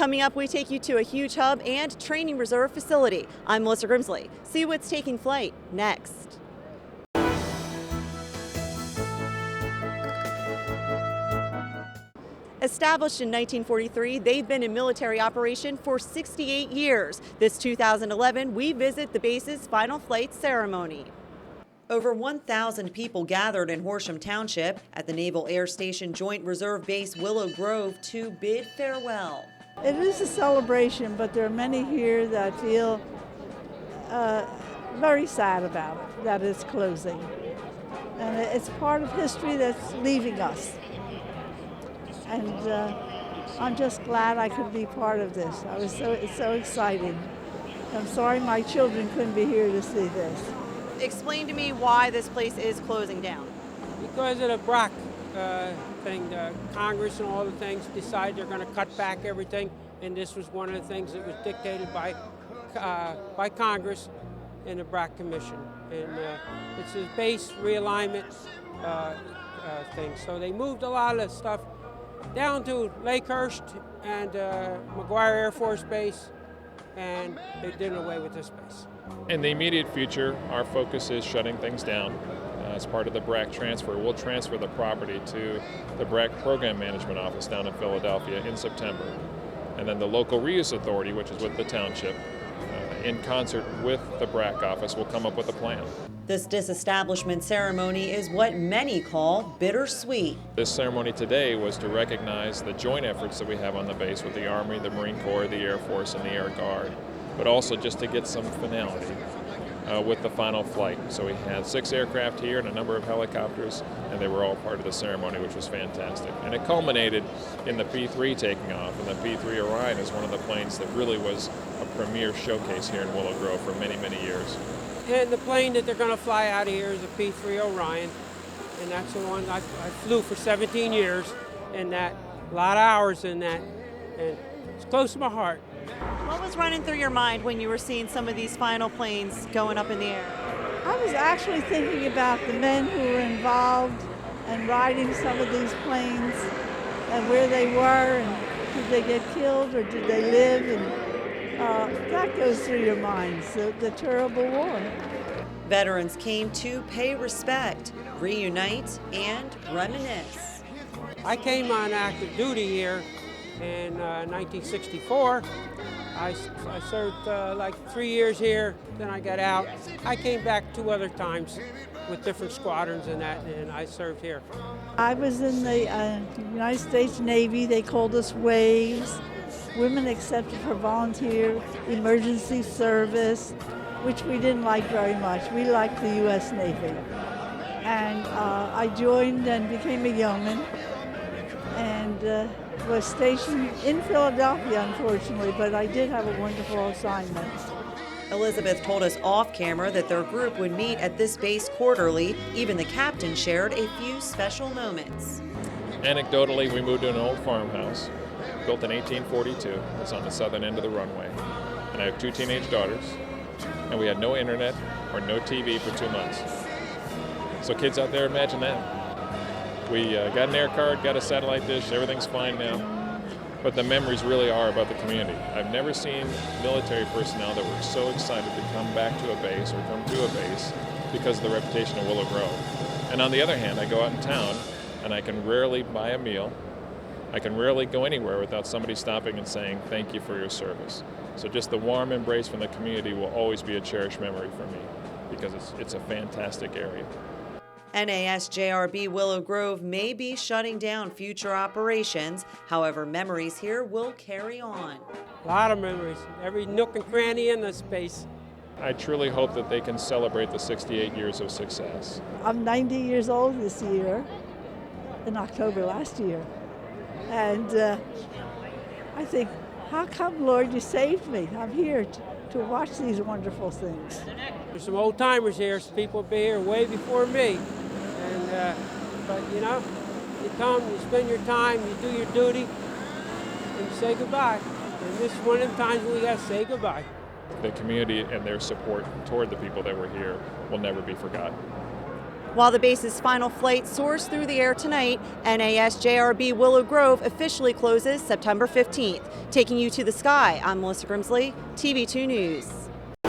Coming up, we take you to a huge hub and training reserve facility. I'm Melissa Grimsley. See what's taking flight next. Established in 1943, they've been in military operation for 68 years. This 2011, we visit the base's final flight ceremony. Over 1,000 people gathered in Horsham Township at the Naval Air Station Joint Reserve Base Willow Grove to bid farewell. It is a celebration, but there are many here that feel very sad about it, that it's closing. And it's part of history that's leaving us. And I'm just glad I could be part of this. It's so exciting. I'm sorry my children couldn't be here to see this. Explain to me why this place is closing down. Because of the BRAC thing, Congress and all the things decide they're going to cut back everything, and this was one of the things that was dictated by Congress and the BRAC Commission. And it's a base realignment thing. So they moved a lot of stuff down to Lakehurst and McGuire Air Force Base, and they did away with this base. In the immediate future, our focus is shutting things down. As part of the BRAC transfer, we'll transfer the property to the BRAC Program Management Office down in Philadelphia in September. And then the local reuse authority, which is with the township, in concert with the BRAC office, will come up with a plan. This disestablishment ceremony is what many call bittersweet. This ceremony today was to recognize the joint efforts that we have on the base with the Army, the Marine Corps, the Air Force, and the Air Guard, but also just to get some finality with the final flight. So we had 6 aircraft here and a number of helicopters, and they were all part of the ceremony, which was fantastic. And it culminated in the P-3 taking off, and the P-3 Orion is one of the planes that really was a premier showcase here in Willow Grove for many, many years. And the plane that they're going to fly out of here is a P-3 Orion, and that's the one I flew for 17 years, and that a lot of hours in that, and it's close to my heart. What was running through your mind when you were seeing some of these final planes going up in the air? I was actually thinking about the men who were involved and riding some of these planes and where they were, and did they get killed or did they live? And that goes through your minds, the terrible war. Veterans came to pay respect, reunite, and reminisce. I came on active duty here in 1964. I served like 3 years here, then I got out. I came back 2 other times with different squadrons and that, and I served here. I was in the United States Navy. They called us Waves. Women accepted for volunteer emergency service, which we didn't like very much. We liked the U.S. Navy. And I joined and became a yeoman, and was stationed in Philadelphia, unfortunately, but I did have a wonderful assignment. Elizabeth told us off camera that their group would meet at this base quarterly. Even the captain shared a few special moments. Anecdotally, we moved to an old farmhouse, built in 1842. It's on the southern end of the runway. And I have 2 teenage daughters, and we had no internet or no TV for 2 months. So kids out there, imagine that. We got an air card, got a satellite dish, everything's fine now. But the memories really are about the community. I've never seen military personnel that were so excited to come back to a base or come to a base because of the reputation of Willow Grove. And on the other hand, I go out in town and I can rarely buy a meal. I can rarely go anywhere without somebody stopping and saying, thank you for your service. So just the warm embrace from the community will always be a cherished memory for me because it's a fantastic area. NAS JRB Willow Grove may be shutting down future operations. However, memories here will carry on. A lot of memories, every nook and cranny in this space. I truly hope that they can celebrate the 68 years of success. I'm 90 years old this year, in October last year. And I think, how come, Lord, you saved me? I'm here to watch these wonderful things. There's some old timers here, some people have been here way before me. And, but you know, you come, you spend your time, you do your duty, and you say goodbye. And this is one of the times when we got to say goodbye. The community and their support toward the people that were here will never be forgotten. While the base's final flight soars through the air tonight, NAS JRB Willow Grove officially closes September 15th. Taking you to the sky, I'm Melissa Grimsley, TV2 News.